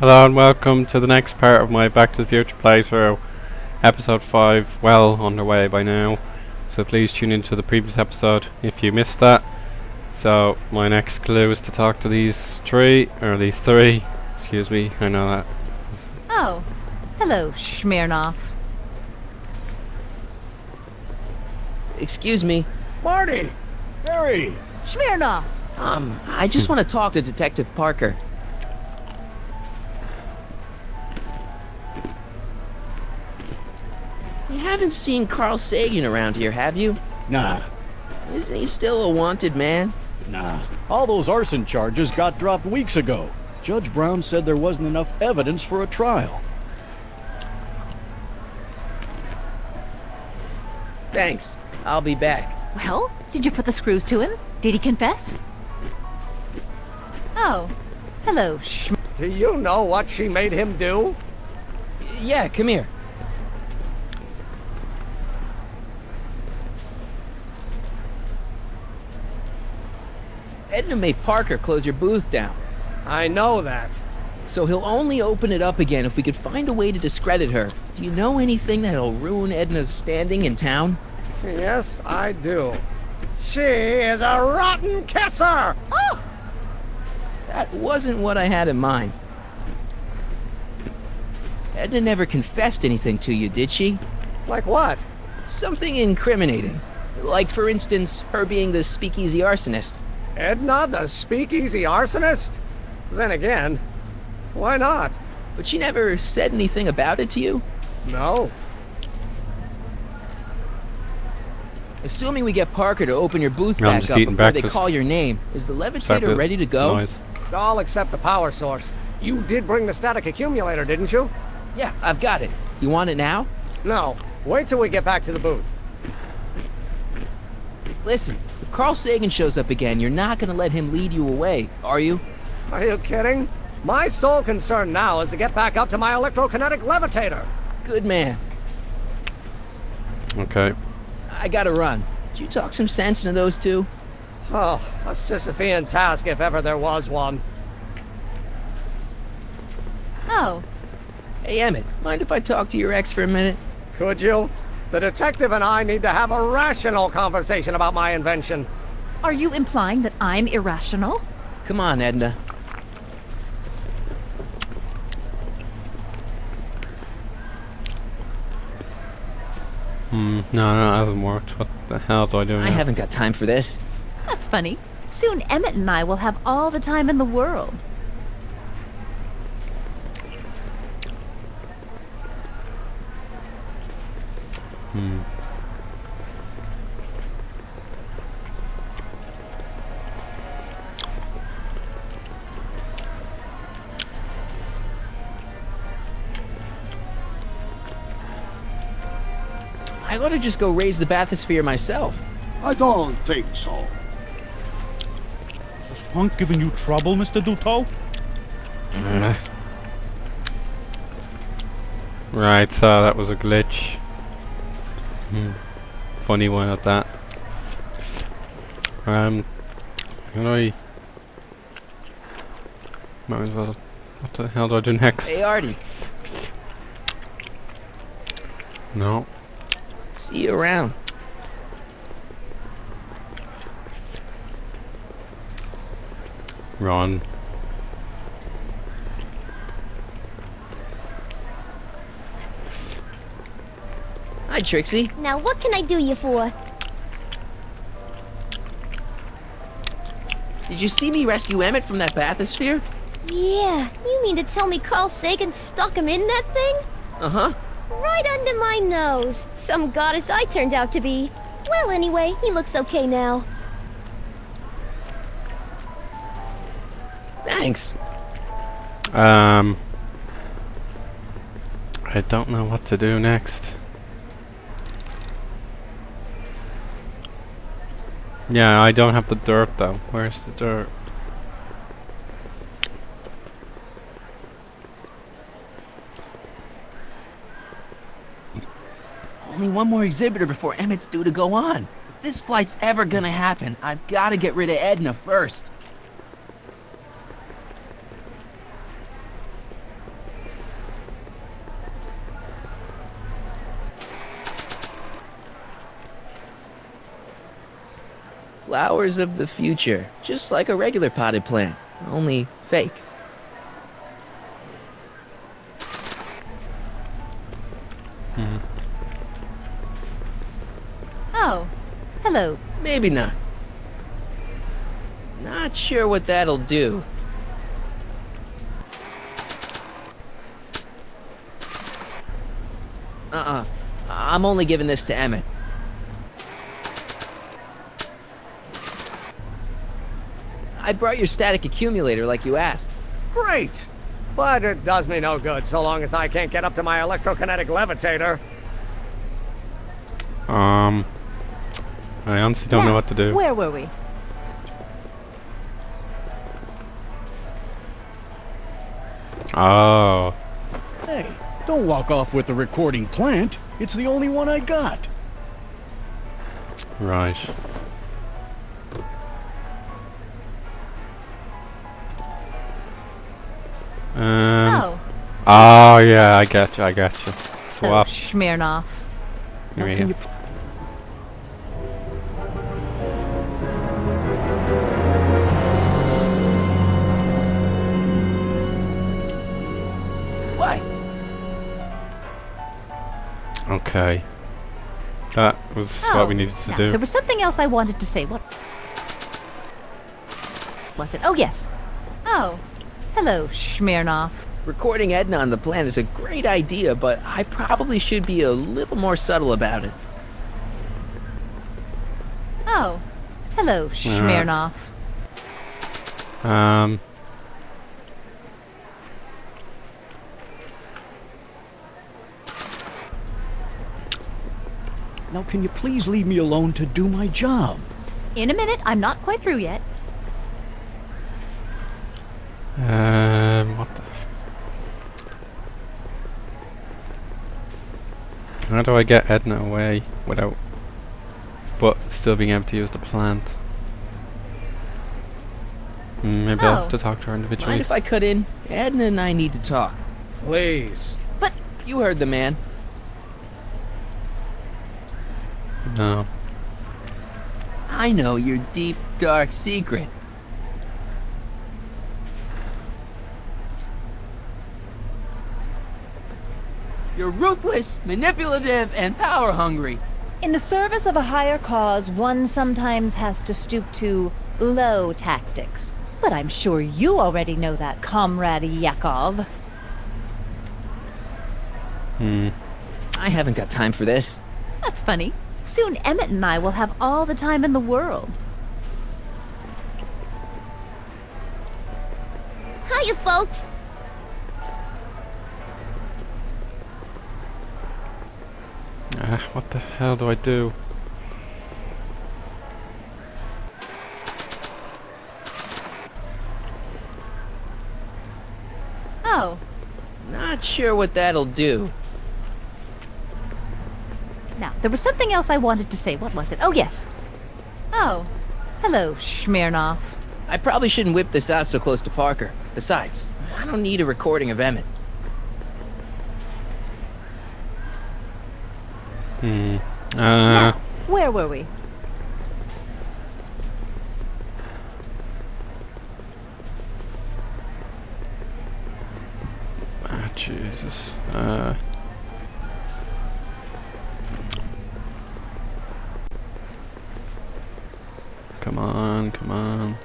Hello and welcome to the next part of my Back to the Future playthrough. Episode 5, well underway by now. So please tune into the previous episode if you missed that. So my next clue is to talk to these three, excuse me, I know that. Oh, hello, Smirnoff. Excuse me. Marty! Harry! Smirnoff! I just want to talk to Detective Parker. You haven't seen Carl Sagan around here, have you? Nah, Isn't he still a wanted man? nah. All those arson charges got dropped weeks ago. Judge Brown said there wasn't enough evidence for a trial. Thanks. I'll be back. Well, did you put the screws to him? Did he confess? Oh, hello, Do you know what she made him do? Yeah, come here. Edna made Parker close your booth down. I know that. So he'll only open it up again if we could find a way to discredit her. Do you know anything that'll ruin Edna's standing in town? Yes, I do. She is a rotten kisser! Oh! That wasn't what I had in mind. Edna never confessed anything to you, did she? Like what? Something incriminating. Like, for instance, her being the speakeasy arsonist. Edna, the speakeasy arsonist? Then again, why not? But she never said anything about it to you? No. Assuming we get Parker to open your booth I'm back just up eating before breakfast. they call your name, is the Start levitator the ready to go? noise. All except the power source. You did bring the static accumulator, didn't you? Yeah, I've got it. You want it now? No. Wait till we get back to the booth. Listen, if Carl Sagan shows up again, you're not gonna let him lead you away, are you? Are you kidding? My sole concern now is to get back up to my electrokinetic levitator. Good man. Okay. I gotta run. Did you talk some sense into those two? Oh, a Sisyphean task if ever there was one. Oh, Hey, Emmett, mind if I talk to your ex for a minute? Could you? The detective and I need to have a rational conversation about my invention. are you implying that I'm irrational? Come on, Edna. No, it hasn't worked. What the hell do I do now? I haven't got time for this. That's funny. Soon Emmett and I will have all the time in the world. I ought to just go raise the bathysphere myself. I don't think so. Is this punk giving you trouble, Mr. Duto? Right, so that was a glitch. Funny one at that. Can I... Might as well... What the hell do I do next? Hey, Artie. No. See you around. Run. Hi, Trixie. Now what can I do you for? Did you see me rescue Emmett from that bathysphere? Yeah, you mean to tell me Carl Sagan stuck him in that thing? Uh-huh. Right under my nose. Some goddess I turned out to be. Well, anyway, he looks okay now. Thanks. I don't know what to do next. Yeah, I don't have the dirt though. Where's the dirt? Only one more exhibitor before Emmett's due to go on. If this flight's ever gonna happen, I've gotta get rid of Edna first. Flowers of the future. Just like a regular potted plant. Only fake. Oh, hello. Maybe not. Not sure what that'll do. I'm only giving this to Emmett. I brought your static accumulator like you asked. Great! But it does me no good so long as I can't get up to my electrokinetic levitator. I honestly don't know what to do. Where were we? Oh, Hey, don't walk off with the recording plant. It's the only one I got. right. Oh. Oh yeah, I get you. Oh, Swap. Smirnoff. Here we Can go. you What? Okay. That was what we needed to now, do. There was something else I wanted to say. What was it? Oh, yes. Oh, hello, Smirnoff. Recording Edna on the plant is a great idea, but I probably should be a little more subtle about it. Oh, hello, Smirnoff. Now, can you please leave me alone to do my job? In a minute, I'm not quite through yet. What the? How do I get Edna away without, but still being able to use the plant? Maybe I'll have to talk to her individually. Mind if I cut in? Edna and I need to talk. Please. But you heard the man. No. I know your deep, dark secret. You're ruthless, manipulative, and power-hungry. In the service of a higher cause, one sometimes has to stoop to low tactics. But I'm sure you already know that, Comrade Yakov. I haven't got time for this. That's funny. Soon Emmett and I will have all the time in the world. Hiya, folks. What the hell do I do? Oh, Not sure what that'll do. now, there was something else I wanted to say. What was it? Oh, yes. Oh, hello, Smirnoff. I probably shouldn't whip this out so close to Parker. Besides, I don't need a recording of Emmett. Now, where were we? Jesus. Come on, come on.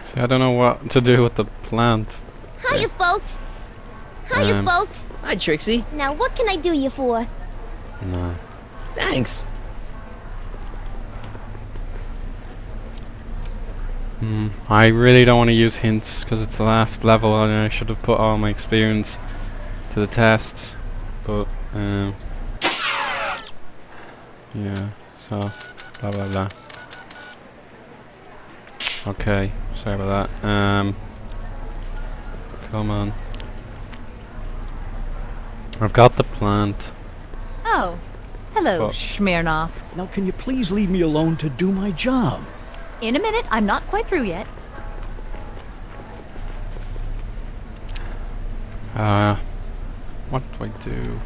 See, I don't know what to do with the plant. Hiya, folks. Hiya, folks. Hi, Trixie. Now, what can I do you for? No. Thanks. I really don't want to use hints because it's the last level and I should have put all my experience to the test. But, yeah, so, blah blah blah. Okay, sorry about that. Come on. I've got the plant. Oh, hello, Well- Smirnoff. Now, can you please leave me alone to do my job? In a minute, I'm not quite through yet. What do I do?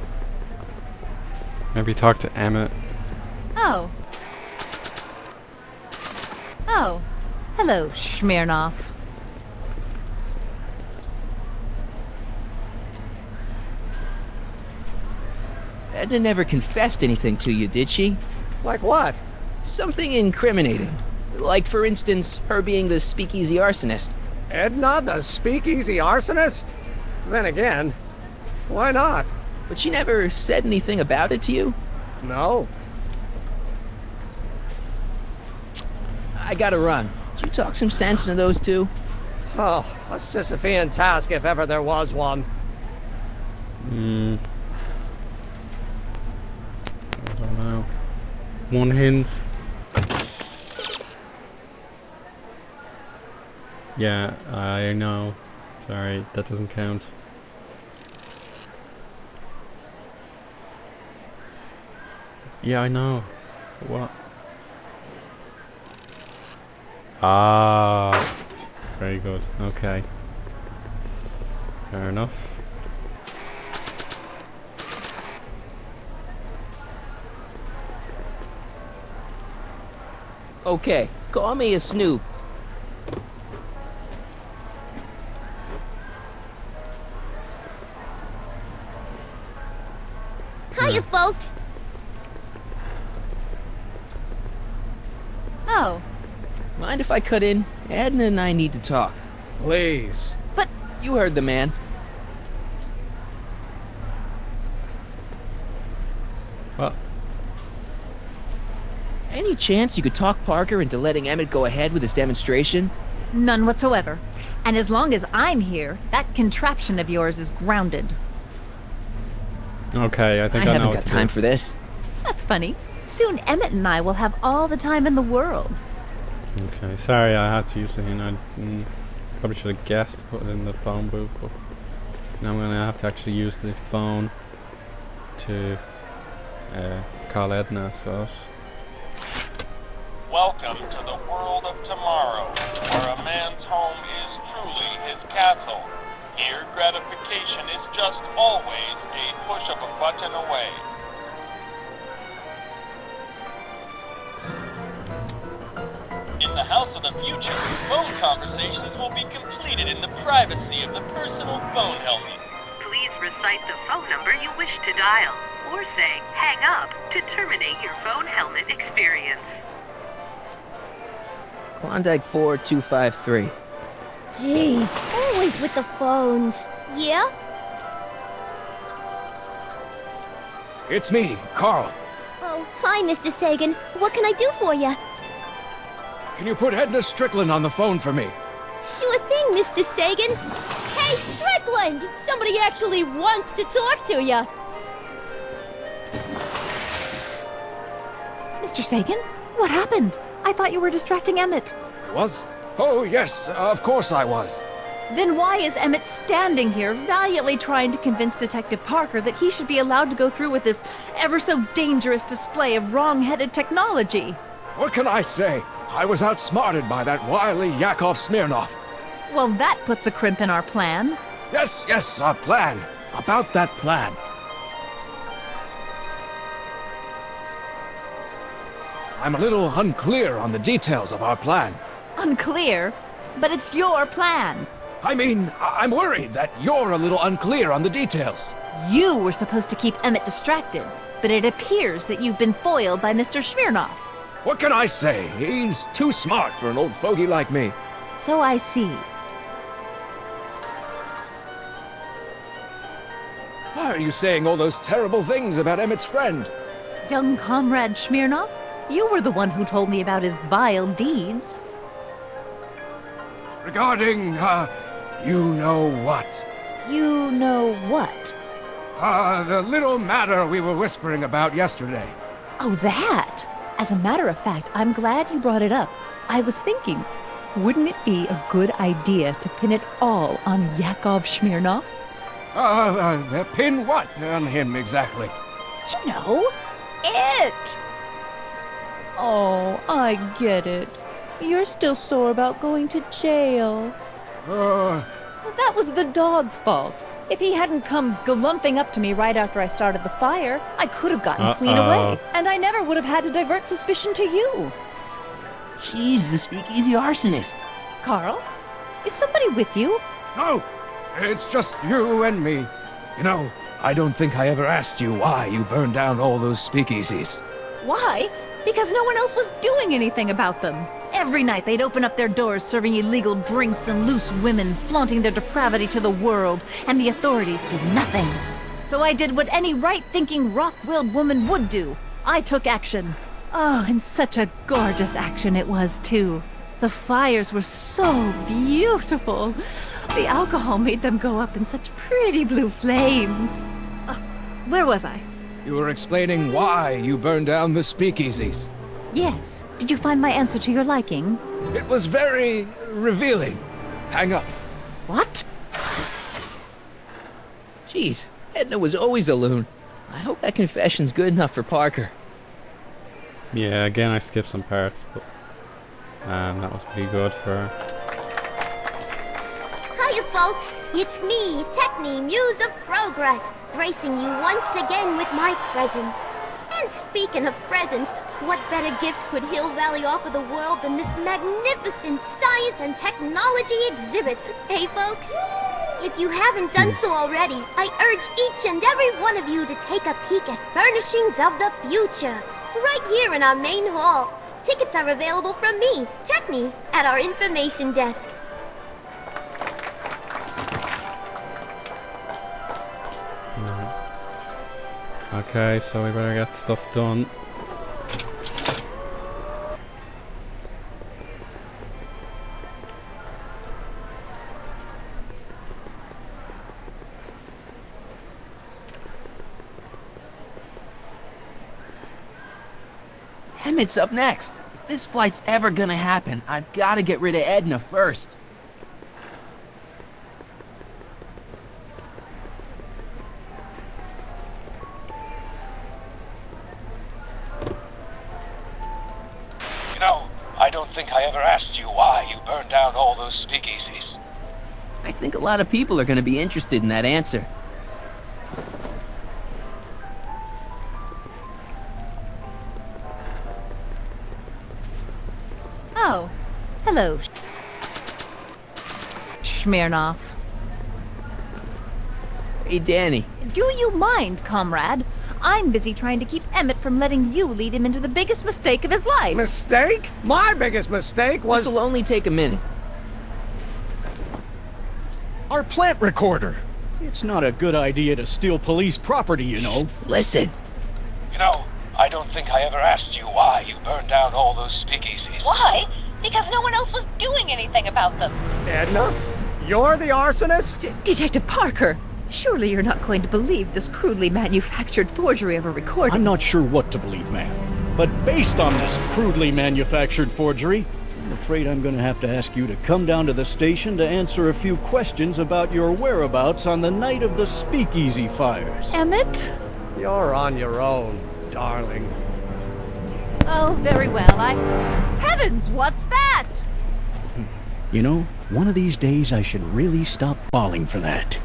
Maybe talk to Emmett. Oh. Oh. Hello, Smirnoff. Edna never confessed anything to you, did she? Like what? Something incriminating. Like, for instance, her being the speakeasy arsonist. Edna, the speakeasy arsonist? Then again, why not? But she never said anything about it to you? No. I gotta run. Did you talk some sense into those two? Oh, a Sisyphean task if ever there was one. I don't know. One hint. Yeah, I know. Sorry, that doesn't count. Yeah, I know. What? Ah, very good. Okay. Fair enough. Okay, call me a snoop. Hiya, folks. Oh. Mind if I cut in? Edna and I need to talk. Please. But You heard the man. What? Any chance you could talk Parker into letting Emmett go ahead with his demonstration? none whatsoever. And as long as I'm here, that contraption of yours is grounded. Okay, I think I, I haven't know got what to time do. for this. That's funny. Soon Emmett and I will have all the time in the world. Okay, sorry I had to use the hint. I probably should have guessed to put it in the phone booth, but now I'm gonna have to actually use the phone to call Edna, I suppose. Welcome to the world of tomorrow, where a man's home is truly his castle. Here, gratification is just always a push of a button away. In the house of the future, phone conversations will be completed in the privacy of the personal phone helmet. Please recite the phone number you wish to dial, or say hang up to terminate your phone helmet experience. Klondike 4253. Jeez, always with the phones. Yeah? It's me, Carl. Oh, hi, Mr. Sagan. What can I do for you? Can you put Edna Strickland on the phone for me? Sure thing, Mr. Sagan. Hey, Strickland! Somebody actually wants to talk to you. Mr. Sagan, what happened? I thought you were distracting Emmett. Was? Oh, yes, of course I was. Then why is Emmett standing here, valiantly trying to convince Detective Parker that he should be allowed to go through with this ever so dangerous display of wrong-headed technology? What can I say? I was outsmarted by that wily Yakov Smirnoff. Well, that puts a crimp in our plan. Yes, our plan. About that plan. I'm a little unclear on the details of our plan. Unclear, but it's your plan. I mean, I'm worried that you're a little unclear on the details. You were supposed to keep Emmett distracted, but it appears that you've been foiled by Mr. Smirnoff. What can I say? He's too smart for an old fogey like me. So I see. Why are you saying all those terrible things about Emmett's friend? Young comrade Smirnoff, you were the one who told me about his vile deeds. Regarding, you know what? You know what? The little matter we were whispering about yesterday. Oh, that! As a matter of fact, I'm glad you brought it up. I was thinking, wouldn't it be a good idea to pin it all on Yakov Smirnoff? Pin what on him exactly? You know, it! Oh, I get it. You're still sore about going to jail. That was the dog's fault. If he hadn't come glumping up to me right after I started the fire, I could have gotten clean away. And I never would have had to divert suspicion to you. She's the speakeasy arsonist. Carl, is somebody with you? No, it's just you and me. You know, I don't think I ever asked you why you burned down all those speakeasies. Why? Because no one else was doing anything about them. Every night they'd open up their doors serving illegal drinks and loose women, flaunting their depravity to the world, and the authorities did nothing. So I did what any right-thinking, rock-willed woman would do. I took action. Oh, and such a gorgeous action it was, too. The fires were so beautiful. The alcohol made them go up in such pretty blue flames. Where was I? You were explaining why you burned down the speakeasies. Yes. Did you find my answer to your liking? It was very revealing. Hang up. What? Jeez, Edna was always a loon. I hope that confession's good enough for Parker. Yeah, again I skipped some parts, but that was pretty good for her. Hiya, folks. It's me, Techni, Muse of Progress, gracing you once again with my presence. And speaking of presents, what better gift could Hill Valley offer the world than this magnificent science and technology exhibit, hey folks? If you haven't done so already, I urge each and every one of you to take a peek at Furnishings of the Future, right here in our main hall. Tickets are available from me, Techni, at our information desk. Okay, so we better get stuff done. Emmett's up next. If this flight's ever gonna happen, I've gotta get rid of Edna first. You know, I don't think I ever asked you why you burned down all those speakeasies. I think a lot of people are gonna be interested in that answer. Oh, hello, Smirnoff. Hey, Danny. Do you mind, comrade? I'm busy trying to keep Emmett from letting you lead him into the biggest mistake of his life. Mistake? My biggest mistake was... This'll only take a minute. Our plant recorder. It's not a good idea to steal police property, you know. Listen. You know, I don't think I ever asked you why you burned down all those speakeasies. Why? Because no one else was doing anything about them. Edna? You're the arsonist? Detective Parker, surely you're not going to believe this crudely manufactured forgery of a recording. I'm not sure what to believe, ma'am. But based on this crudely manufactured forgery, I'm afraid I'm going to have to ask you to come down to the station to answer a few questions about your whereabouts on the night of the speakeasy fires. Emmett? You're on your own, darling. Oh, very well. Heavens, what's that? You know, one of these days I should really stop falling for that.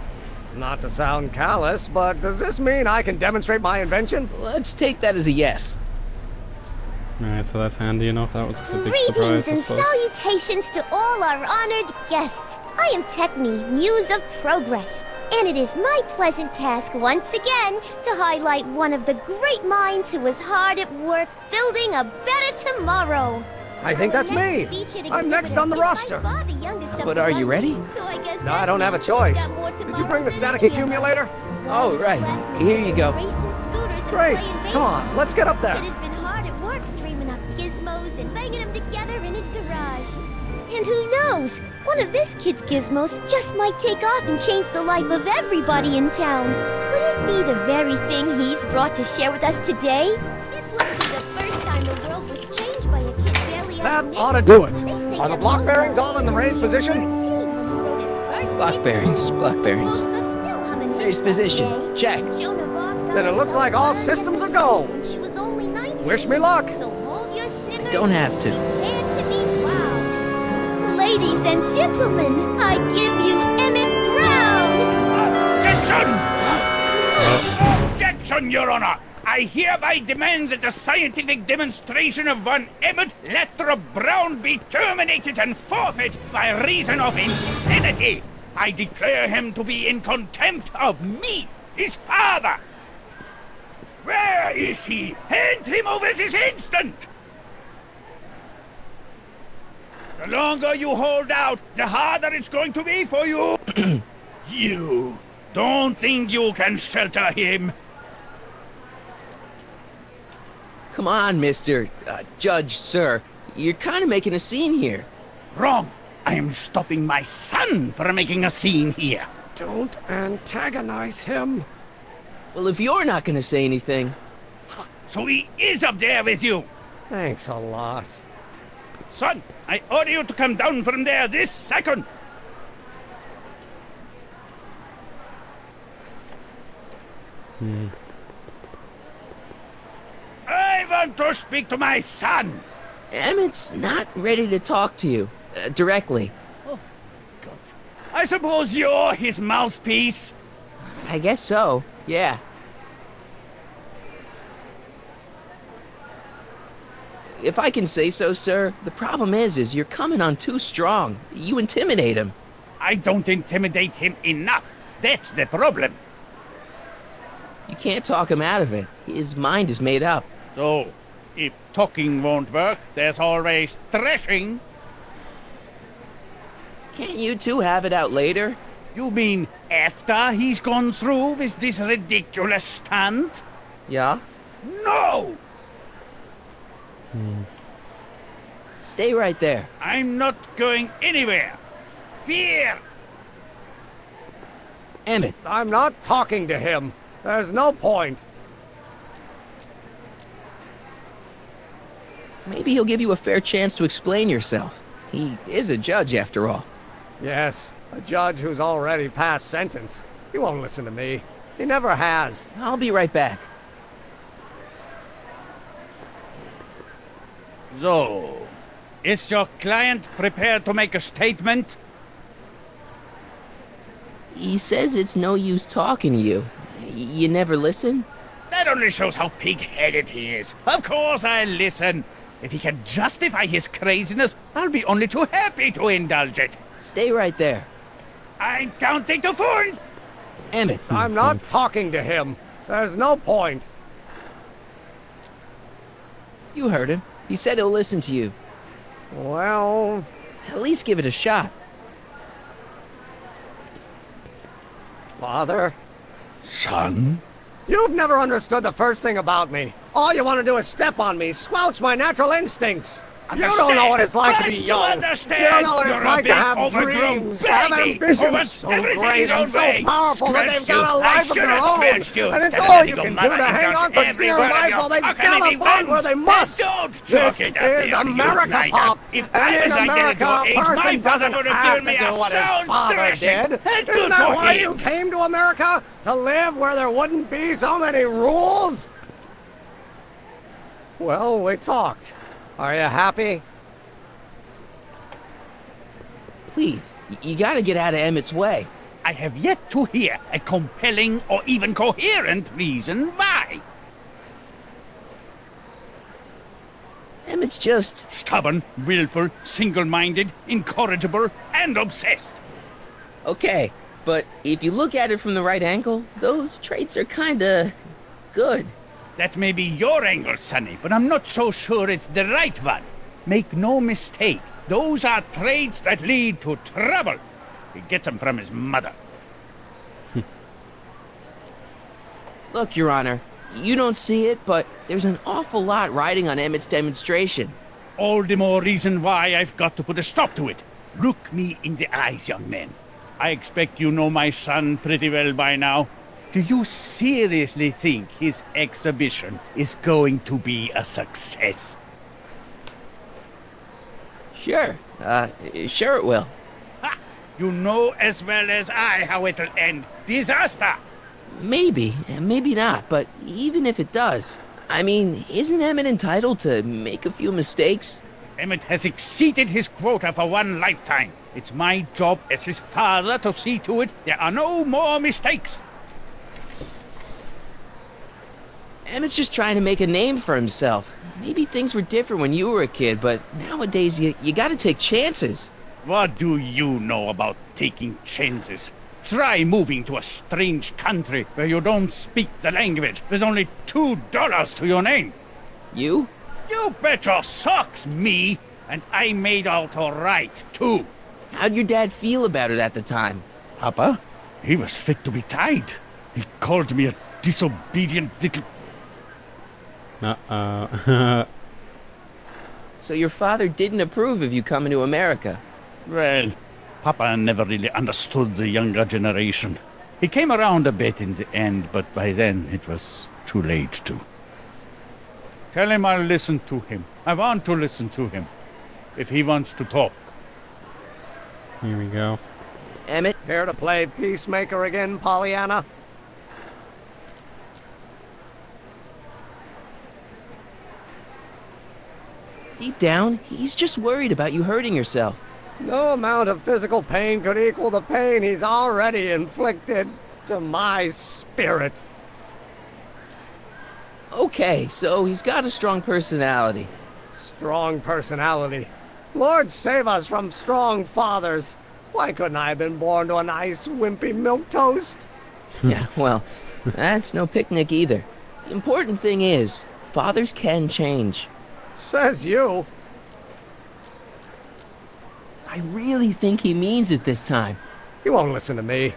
Not to sound callous, but does this mean I can demonstrate my invention? Let's take that as a yes. Alright, so that's handy enough. That was a big Greetings surprise, I and suppose. salutations to all our honored guests. I am Techni, Muse of Progress, and it is my pleasant task once again to highlight one of the great minds who was hard at work building a better tomorrow. I think that's me. I'm next on the roster. But are you ready? No, I don't have a choice. Did you bring the static accumulator? Oh, right. Here you go. Great. Come on, let's get up there. It has been hard at work dreaming up gizmos and banging them together in his garage. And who knows? One of this kid's gizmos just might take off and change the life of everybody in town. Could it be the very thing he's brought to share with us today? It wouldn't be the first time the world was changed by a kid barely That out of ought to do it. Are the block bearings all in the raised position? Block bearings, block bearings. Raised position, check. Then it looks like all systems are go. Wish me luck. I don't have to. Ladies and gentlemen, I give you Emmett Brown. Objection, Your Honor! I hereby demand that the scientific demonstration of one Emmett Brown be terminated and forfeit by reason of insanity. I declare him to be in contempt of me, his father. Where is he? Hand him over this instant! The longer you hold out, the harder it's going to be for you. You don't think you can shelter him? Come on, Mr. Judge, sir. You're kind of making a scene here. Wrong. I am stopping my son from making a scene here. Don't antagonize him. Well, if you're not going to say anything... So he is up there with you. Thanks a lot. Son, I order you to come down from there this second. I want to speak to my son. Emmett's not ready to talk to you, directly. Oh, God. I suppose you're his mouthpiece? I guess so, yeah. If I can say so, sir, the problem is you're coming on too strong. You intimidate him. I don't intimidate him enough. That's the problem. You can't talk him out of it. His mind is made up. So, if talking won't work, there's always thrashing. Can't you two have it out later? You mean after he's gone through with this ridiculous stunt? Yeah? No! Stay right there. I'm not going anywhere. Fear! Emmett. I'm not talking to him. There's no point. Maybe he'll give you a fair chance to explain yourself. He is a judge, after all. Yes, a judge who's already passed sentence. He won't listen to me. He never has. I'll be right back. So, is your client prepared to make a statement? He says it's no use talking to you. You never listen? That only shows how pig-headed he is. Of course I'll listen. If he can justify his craziness, I'll be only too happy to indulge it. Stay right there. I'm counting to 4. Emmett. I'm not talking to him. There's no point. You heard him. He said he'll listen to you. Well... At least give it a shot. Father? Son? You've never understood the first thing about me. All you want to do is step on me, squelch my natural instincts. You don't know what it's like to be young. You don't know what it's like to have dreams, have ambitions so great and so powerful that they've got a life of their own. And it's all you can do to hang on for dear life while they gallop on where they must. This is America, Pop. And in America, a person doesn't have to do what his father did. Isn't that why you came to America? To live where there wouldn't be so many rules? Well, we talked. Are you happy? Please, you gotta get out of Emmett's way. I have yet to hear a compelling or even coherent reason why. Emmett's just... Stubborn, willful, single-minded, incorrigible, and obsessed. Okay, but if you look at it from the right angle, those traits are kinda... good. That may be your angle, Sonny, but I'm not so sure it's the right one. Make no mistake, those are traits that lead to trouble. He gets them from his mother. Look, Your Honor, you don't see it, but there's an awful lot riding on Emmett's demonstration. All the more reason why I've got to put a stop to it. Look me in the eyes, young man. I expect you know my son pretty well by now. Do you seriously think his exhibition is going to be a success? Sure. Sure it will. Ha! You know as well as I how it'll end. Disaster! Maybe, and maybe not, but even if it does, I mean, isn't Emmett entitled to make a few mistakes? Emmett has exceeded his quota for one lifetime. It's my job as his father to see to it there are no more mistakes. Emmett's just trying to make a name for himself. Maybe things were different when you were a kid, but nowadays you gotta take chances. What do you know about taking chances? Try moving to a strange country where you don't speak the language with only $2 to your name. You? You bet your socks, me! And I made out all right, too. How'd your dad feel about it at the time? Papa? He was fit to be tied. He called me a disobedient little... Uh-oh. So your father didn't approve of you coming to America? Well, Papa never really understood the younger generation. He came around a bit in the end, but by then it was too late to. Tell him I'll listen to him. I want to listen to him. If he wants to talk. Here we go. Emmett? Here to play peacemaker again, Pollyanna? Deep down, he's just worried about you hurting yourself. No amount of physical pain could equal the pain he's already inflicted to my spirit. Okay, so he's got a strong personality. Strong personality. Lord save us from strong fathers. Why couldn't I have been born to a nice, wimpy milquetoast? Yeah, well, that's no picnic either. The important thing is, fathers can change. Says you. I really think he means it this time. He won't listen to me.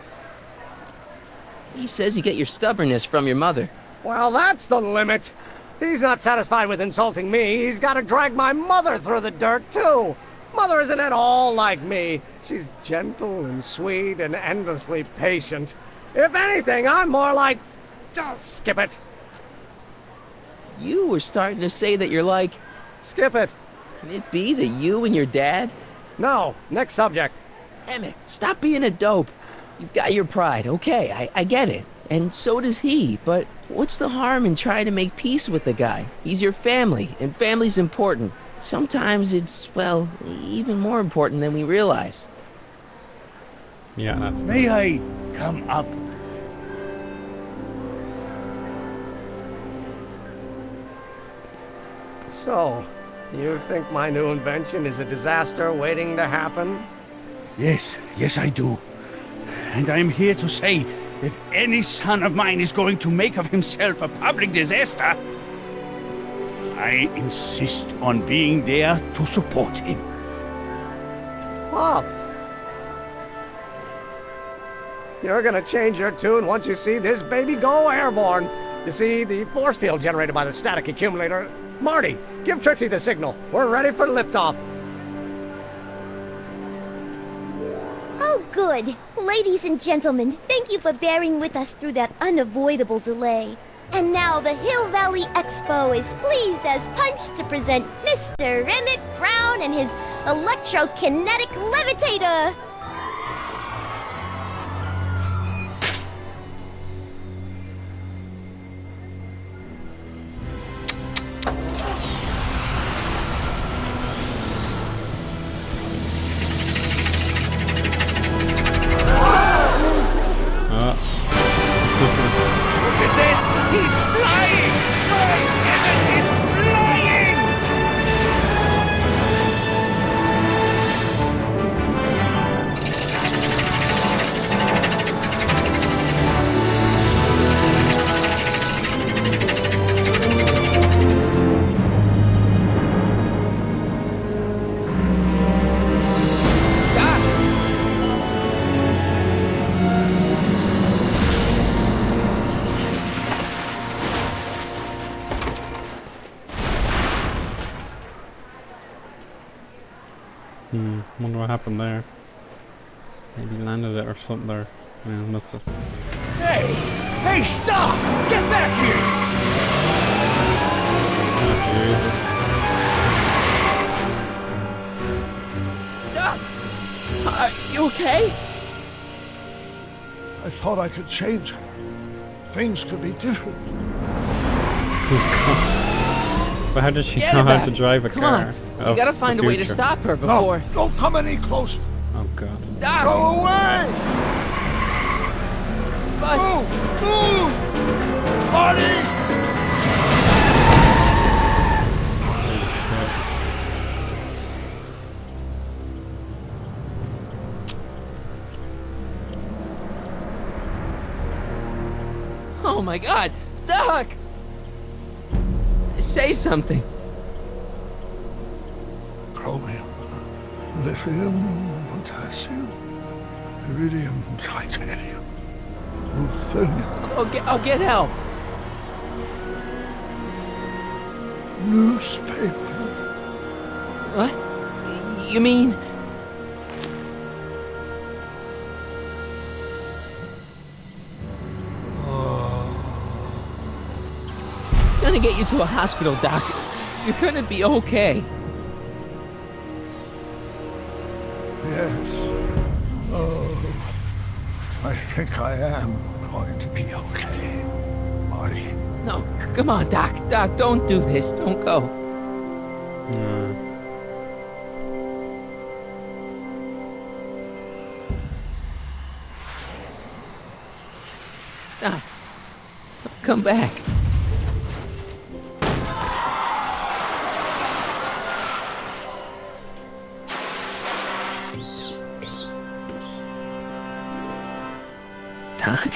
He says you get your stubbornness from your mother. Well, that's the limit. He's not satisfied with insulting me. He's got to drag my mother through the dirt, too. Mother isn't at all like me. She's gentle and sweet and endlessly patient. If anything, I'm more like... Oh, skip it. You were starting to say that you're like... Skip it. Can it be that you and your dad... No, next subject. Emmett, stop being a dope. You've got your pride, okay, I get it. And so does he, but what's the harm in trying to make peace with the guy? He's your family, and family's important. Sometimes it's, well, even more important than we realize. Yeah, that's... May I come up? So, you think my new invention is a disaster waiting to happen? Yes, I do. And I'm here to say, if any son of mine is going to make of himself a public disaster, I insist on being there to support him. Pop! You're gonna change your tune once you see this baby go airborne. You see, the force field generated by the static accumulator... Marty, give Trixie the signal. We're ready for liftoff. Oh, good. Ladies and gentlemen, thank you for bearing with us through that unavoidable delay. And now the Hill Valley Expo is pleased as punch to present Mr. Emmett Brown and his electrokinetic levitator. Wonder what happened there. Maybe landed it or something there. Yeah, must have. Hey, stop! Get back here! Oh, Are you okay? I thought I could change her. Things could be different. but how does she Get know her how back. to drive a Come car? on. We gotta find a way to stop her before... No, don't come any closer. Oh god. Doc! Go away! But... Move! Move! Marty! Oh my God! Doc! Say something. Chromium, lithium, potassium, iridium, titanium, ruthenium. I'll get help. Newspaper. What? You mean... I'm gonna get you to a hospital, Doc. You're gonna be okay. Yes. Oh, I think I am going to be okay, Marty. No, come on, Doc. Doc, don't do this. Don't go. Doc, come back. Doc?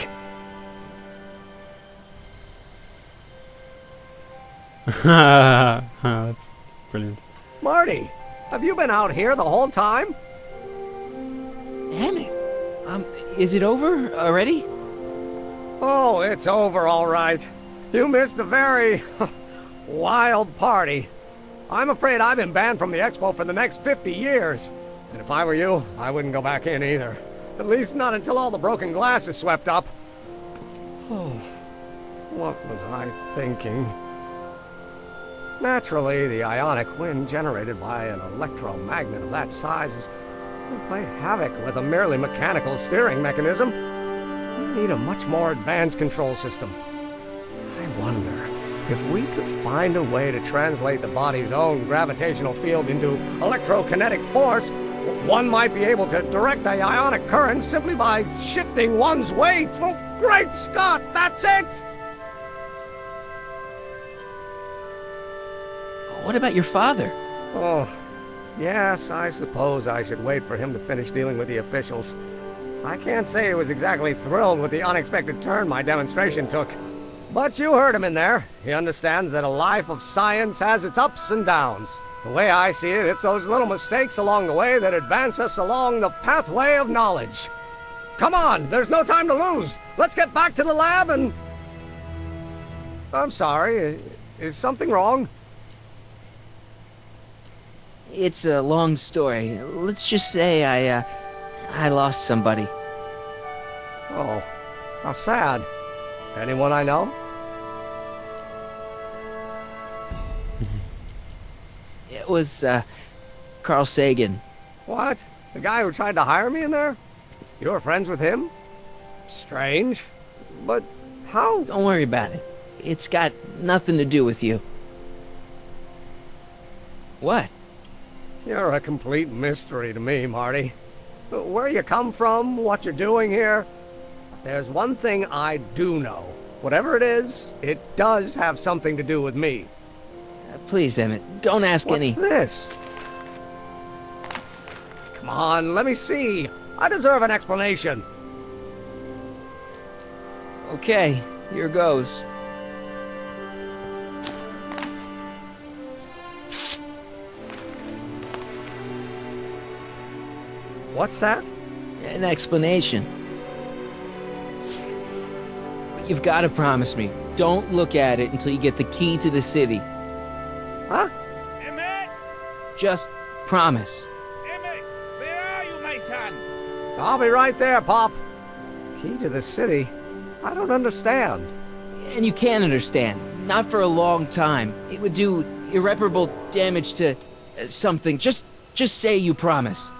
That's brilliant. Marty, have you been out here the whole time? Emmett, is it over already? Oh, it's over all right. You missed a very wild party. I'm afraid I've been banned from the expo for the next 50 years. And if I were you, I wouldn't go back in either. At least not until all the broken glass is swept up. Oh, what was I thinking? Naturally, the ionic wind generated by an electromagnet of that size will play havoc with a merely mechanical steering mechanism. We need a much more advanced control system. I wonder if we could find a way to translate the body's own gravitational field into electrokinetic force. One might be able to direct the ionic current simply by shifting one's weight. Oh, great Scott, that's it! What about your father? Oh, yes, I suppose I should wait for him to finish dealing with the officials. I can't say he was exactly thrilled with the unexpected turn my demonstration took. But you heard him in there. He understands that a life of science has its ups and downs. The way I see it, it's those little mistakes along the way that advance us along the pathway of knowledge. Come on, there's no time to lose. Let's get back to the lab and... I'm sorry, is something wrong? It's a long story. Let's just say I lost somebody. Oh, how sad. Anyone I know? It was, Carl Sagan. What? The guy who tried to hire me in there? You were friends with him? Strange. But how? Don't worry about it. It's got nothing to do with you. What? You're a complete mystery to me, Marty. Where you come from, what you're doing here. There's one thing I do know. Whatever it is, it does have something to do with me. Please, Emmett, don't ask any... What's this? Come on, let me see. I deserve an explanation. Okay, here goes. What's that? An explanation. But you've got to promise me, don't look at it until you get the key to the city. Huh? Emmett! Just promise. Emmett, where are you, my son? I'll be right there, Pop. Key to the city? I don't understand. And you can understand. Not for a long time. It would do irreparable damage to something. Just say you promise.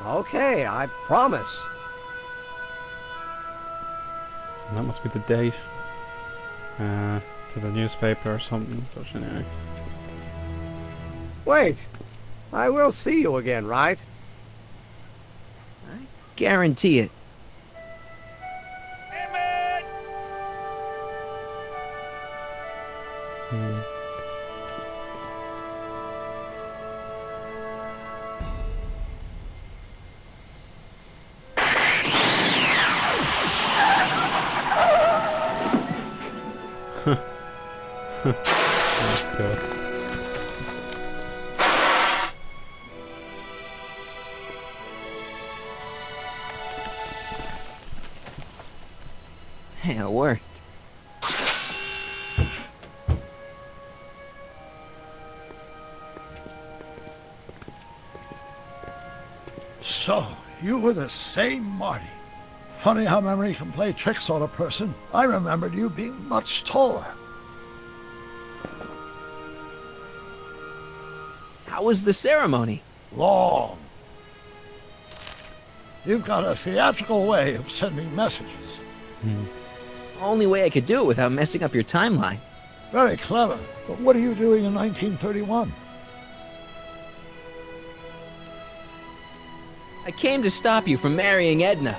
Okay, I promise. That must be the date. To the newspaper or something. But anyway. Wait. I will see you again, right? I guarantee it. Emmett! That's good. Hey, it worked. So, you were the same Marty. Funny how memory can play tricks on a person. I remembered you being much taller. How was the ceremony? Long. You've got a theatrical way of sending messages. Only way I could do it without messing up your timeline. Very clever. But what are you doing in 1931? I came to stop you from marrying Edna.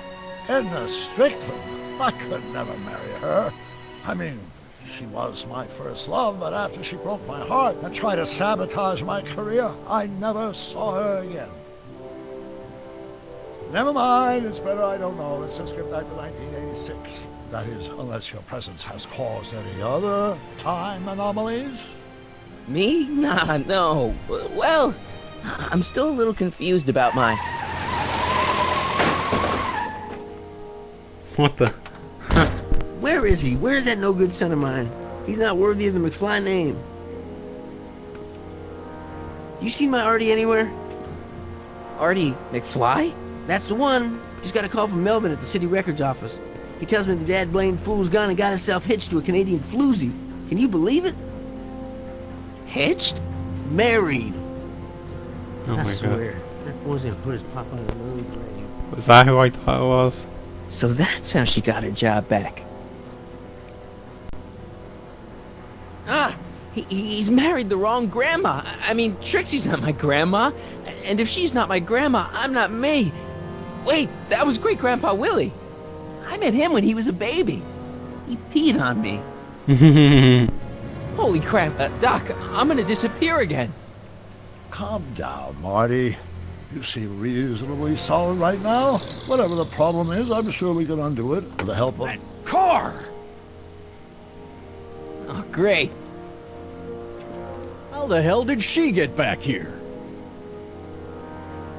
Edna Strickland? I could never marry her. I mean, she was my first love, but after she broke my heart and tried to sabotage my career, I never saw her again. Never mind, it's better I don't know. Let's just get back to 1986. That is, unless your presence has caused any other time anomalies. Me? Nah, no. Well, I'm still a little confused about my... What the? Where is he? Where's that no-good son of mine? He's not worthy of the McFly name. You seen my Artie anywhere? Artie McFly? That's the one. Just got a call from Melvin at the city records office. He tells me the dad blamed fool's gone and got himself hitched to a Canadian floozy. Can you believe it? Hitched? Married. Oh my swear. god. That boy's gonna put his papa in the moon grave. Was that who I thought it was? So that's how she got her job back. Ah! He's married the wrong grandma. I mean, Trixie's not my grandma. And if she's not my grandma, I'm not me. Wait, that was great-grandpa Willie. I met him when he was a baby. He peed on me. Holy crap, Doc, I'm gonna disappear again. Calm down, Marty. You seem reasonably solid right now. Whatever the problem is, I'm sure we can undo it with the help of... That car! Oh, great. How the hell did she get back here?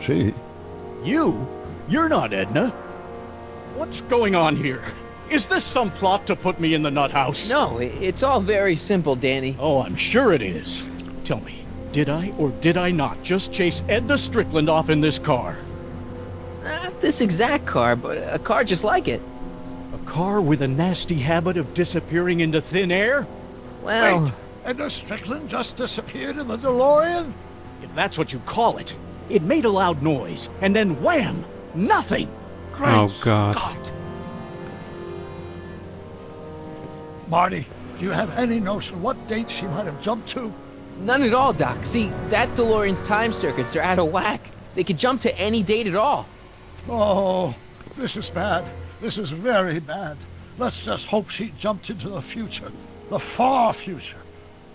She? You? You're not Edna. What's going on here? Is this some plot to put me in the nut house? No, it's all very simple, Danny. Oh, I'm sure it is. Tell me, did I or did I not just chase Edna Strickland off in this car? Not this exact car, but a car just like it. A car with a nasty habit of disappearing into thin air? Well... Wait, Edna Strickland just disappeared in the DeLorean? If that's what you call it. It made a loud noise, and then wham! Nothing! Great Oh, God. Scott. Marty, do you have any notion what date she might have jumped to? None at all, Doc. See, that DeLorean's time circuits are out of whack. They could jump to any date at all. Oh, this is bad. This is very bad. Let's just hope she jumped into the future. The far future.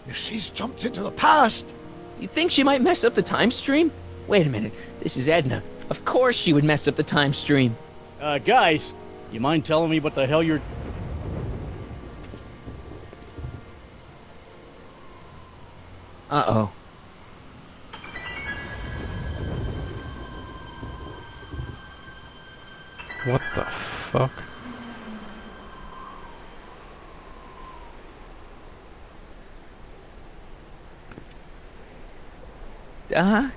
If she's jumped into the past... You think she might mess up the time stream? Wait a minute. This is Edna. Of course she would mess up the time stream. Guys, you mind telling me what the hell you're... Uh-oh. What the fuck? Doc?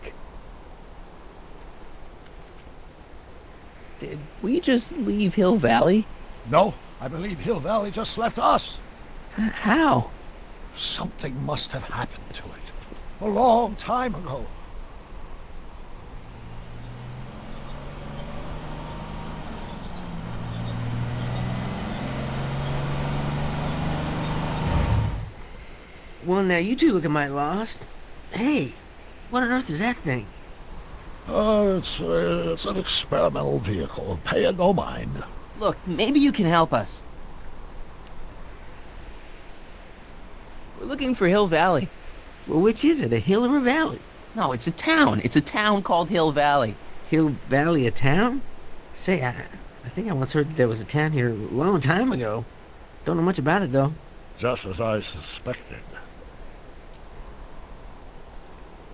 Did we just leave Hill Valley? No, I believe Hill Valley just left us. How? Something must have happened to it. A long time ago. Well, now you two look at my lost. Hey, what on earth is that thing? It's an experimental vehicle. Pay it no mind. Look, maybe you can help us. We're looking for Hill Valley. Well, which is it, a hill or a valley? No, it's a town. It's a town called Hill Valley. Hill Valley, a town? Say, I think I once heard that there was a town here a long time ago. Don't know much about it, though. Just as I suspected.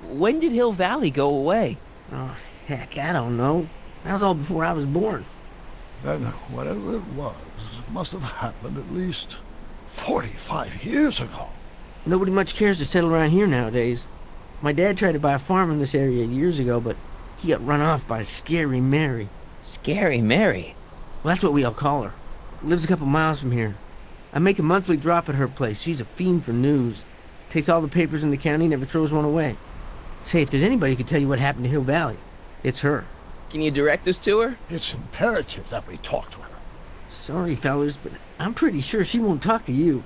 When did Hill Valley go away? Oh, heck, I don't know. That was all before I was born. Then whatever it was must have happened at least 45 years ago. Nobody much cares to settle around here nowadays. My dad tried to buy a farm in this area years ago, but he got run off by Scary Mary. Scary Mary? Well, that's what we all call her. Lives a couple miles from here. I make a monthly drop at her place. She's a fiend for news. Takes all the papers in the county, never throws one away. Say, if there's anybody who can tell you what happened to Hill Valley, it's her. Can you direct us to her? It's imperative that we talk to her. Sorry, fellas, but I'm pretty sure she won't talk to you.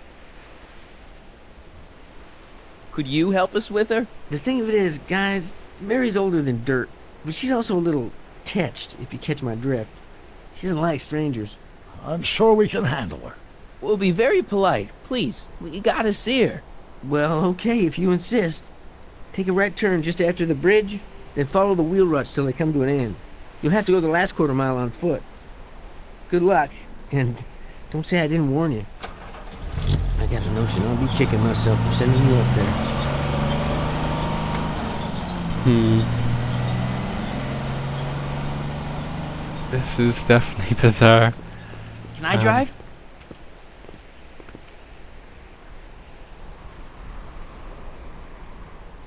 Could you help us with her? The thing of it is, guys, Mary's older than dirt, but she's also a little tetched, if you catch my drift. She doesn't like strangers. I'm sure we can handle her. We'll be very polite. Please, we gotta see her. Well, okay, if you insist. Take a right turn just after the bridge, then follow the wheel ruts till they come to an end. You'll have to go the last quarter mile on foot. Good luck, and don't say I didn't warn you. I got a notion I'll be kicking myself for sending you up there. This is definitely bizarre. Can I drive?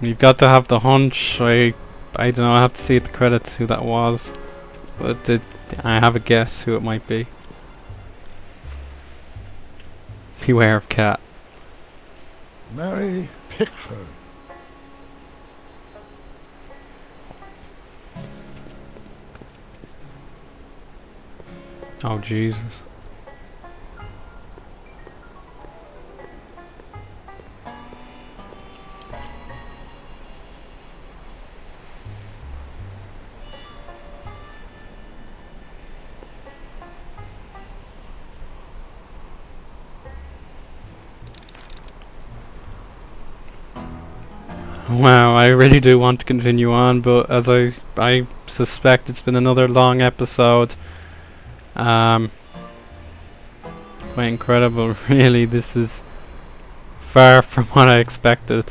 You've got to have the hunch. I don't know. I have to see at the credits who that was, but I have a guess who it might be. Beware of cat. Mary Pickford. Oh Jesus. Wow, I really do want to continue on, but as I suspect it's been another long episode. Quite incredible, really. This is far from what I expected.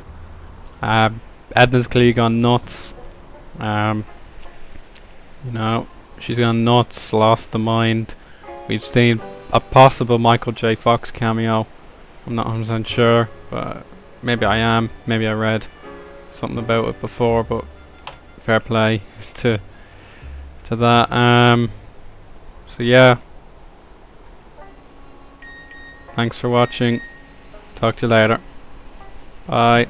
Edna's clearly gone nuts. You know, she's gone nuts, lost the mind. We've seen a possible Michael J. Fox cameo. I'm not 100% sure, but maybe I am. Maybe I read something about it before, but fair play to that. So yeah, thanks for watching. Talk to you later. Bye.